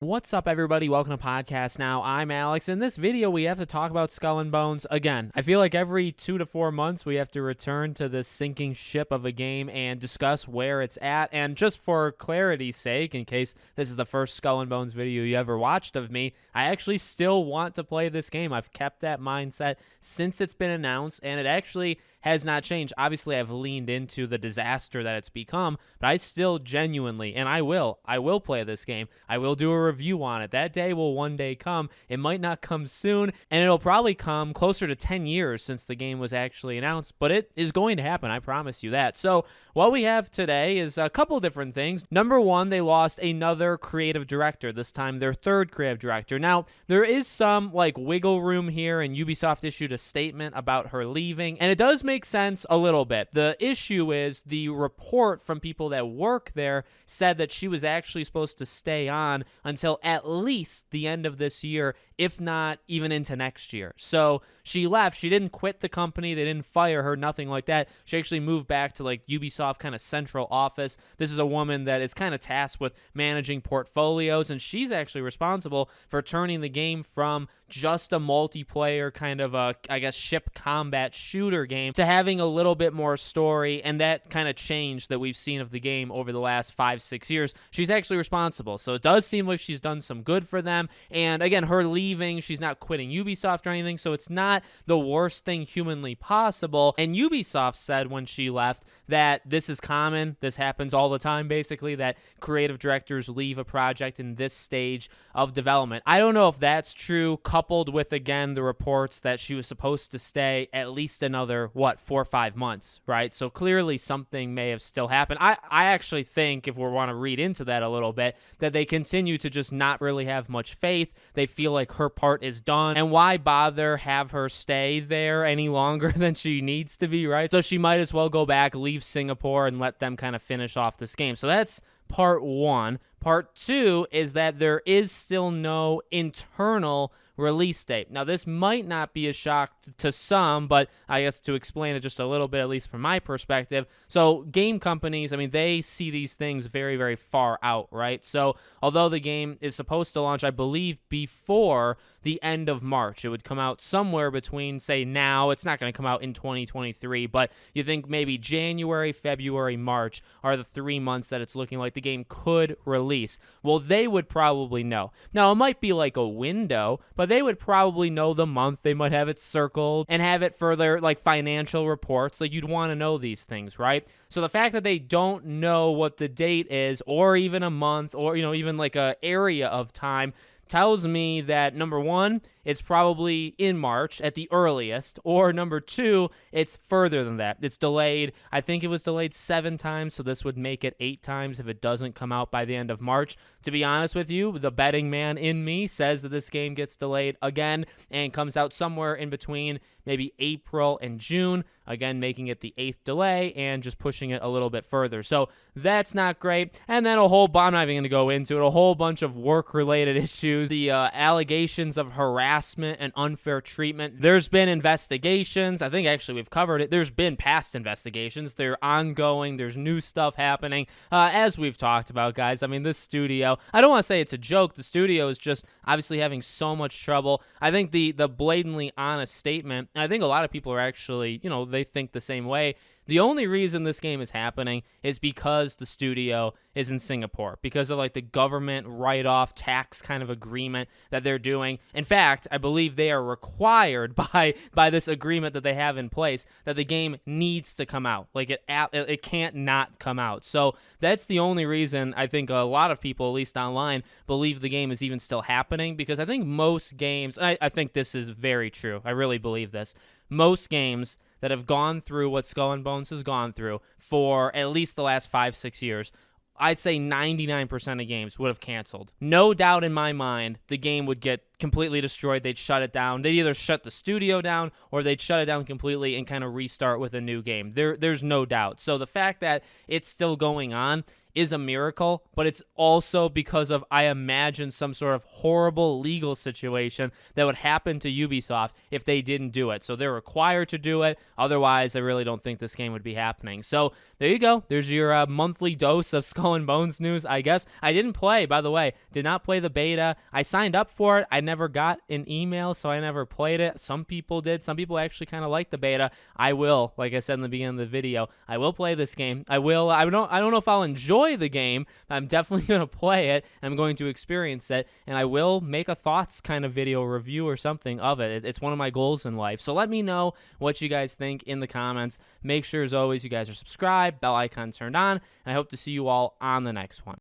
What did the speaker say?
What's up, everybody? Welcome to Podcast Now. I'm Alex. In this video, we have to talk about Skull and Bones again. I feel like every 2 to 4 months, we have to return to this sinking ship of a game and discuss where it's at. And just for clarity's sake, in case this is the first Skull and Bones video you ever watched of me, I actually still want to play this game. I've kept that mindset since it's been announced, and it actually has not changed. Obviously, I've leaned into the disaster that it's become, but I still genuinely, and I will play this game. I will do a review on it. That day will one day come. It might not come soon, and it'll probably come closer to 10 years since the game was actually announced, but it is going to happen. I promise you that. So what we have today is a couple different things. Number one, they lost another creative director, this time their third creative director. Now, there is some wiggle room here, and Ubisoft issued a statement about her leaving, and it does make sense a little bit. The issue is the report from people that work there said that she was actually supposed to stay on until at least the end of this year, if not even into next year. So she left. She didn't quit the company. They didn't fire her, nothing like that. She actually moved back to Ubisoft kind of central office. This is a woman that is kind of tasked with managing portfolios, and she's actually responsible for turning the game from just a multiplayer kind of ship combat shooter game to having a little bit more story, and that kind of change that we've seen of the game over the last 5-6 years. She's actually responsible. So it does seem like she's done some good for them. And again, her leaving, she's not quitting Ubisoft or anything, so it's not the worst thing humanly possible. And Ubisoft said when she left that this is common. This happens all the time, basically, that creative directors leave a project in this stage of development. I don't know if that's true, coupled with, again, the reports that she was supposed to stay at least another, 4 or 5 months, right? So clearly something may have still happened. I actually think, if we want to read into that a little bit, that they continue to just not really have much faith. They feel like her part is done, and why bother have her stay there any longer than she needs to be, right? So she might as well go back, leave Singapore, and let them kind of finish off this game. So that's part one. Part two is that there is still no internal release date. Now, this might not be a shock to some, but I guess to explain it just a little bit, at least from my perspective. So game companies, they see these things very, very far out, right? So although the game is supposed to launch, I believe, before the end of March, it would come out somewhere between, say, now, it's not going to come out in 2023, but you think maybe January, February, March are the 3 months that it's looking like the game could release. Well, they would probably know. Now, it might be like a window, but they would probably know the month. They might have it circled and have it for their financial reports. You'd want to know these things, right? So the fact that they don't know what the date is, or even a month, or even a area of time, tells me that, number one, it's probably in March at the earliest, or number two, it's further than that. It's delayed. I think it was delayed 7 times, so this would make it 8 times if it doesn't come out by the end of March. To be honest with you, the betting man in me says that this game gets delayed again and comes out somewhere in between maybe April and June, again, making it the 8th delay and just pushing it a little bit further. So that's not great. And then I'm not even going to go into it, a whole bunch of work-related issues, the allegations of harassment and unfair treatment. There's been investigations. I think actually we've covered it. There's been past investigations. They're ongoing. There's new stuff happening. As we've talked about, guys, this studio, I don't want to say it's a joke. The studio is just obviously having so much trouble. I think the blatantly honest statement, and I think a lot of people are actually, they think the same way. The only reason this game is happening is because the studio is in Singapore, because of the government write-off tax kind of agreement that they're doing. In fact, I believe they are required by this agreement that they have in place that the game needs to come out. It can't not come out. So that's the only reason I think a lot of people, at least online, believe the game is even still happening, because I think most games, and I think this is very true, I really believe this, most games that have gone through what Skull and Bones has gone through for at least the last 5-6 years, I'd say 99% of games would have canceled. No doubt in my mind, the game would get completely destroyed. They'd shut it down. They'd either shut the studio down or they'd shut it down completely and kind of restart with a new game. There's no doubt. So the fact that it's still going on is a miracle, but it's also because of, I imagine, some sort of horrible legal situation that would happen to Ubisoft if they didn't do it. So they're required to do it. Otherwise, I really don't think this game would be happening. So there you go. There's your monthly dose of Skull and Bones news, I guess. I didn't play, by the way. Did not play the beta. I signed up for it. I never got an email, so I never played it. Some people did. Some people actually kind of like the beta. I will, like I said in the beginning of the video, I will play this game. I don't know if I'll enjoy the game. I'm definitely going to play it. I'm going to experience it, and I will make a thoughts kind of video review or something of it. It's one of my goals in life. So let me know what you guys think in the comments. Make sure, as always, you guys are subscribed, bell icon turned on, and I hope to see you all on the next one.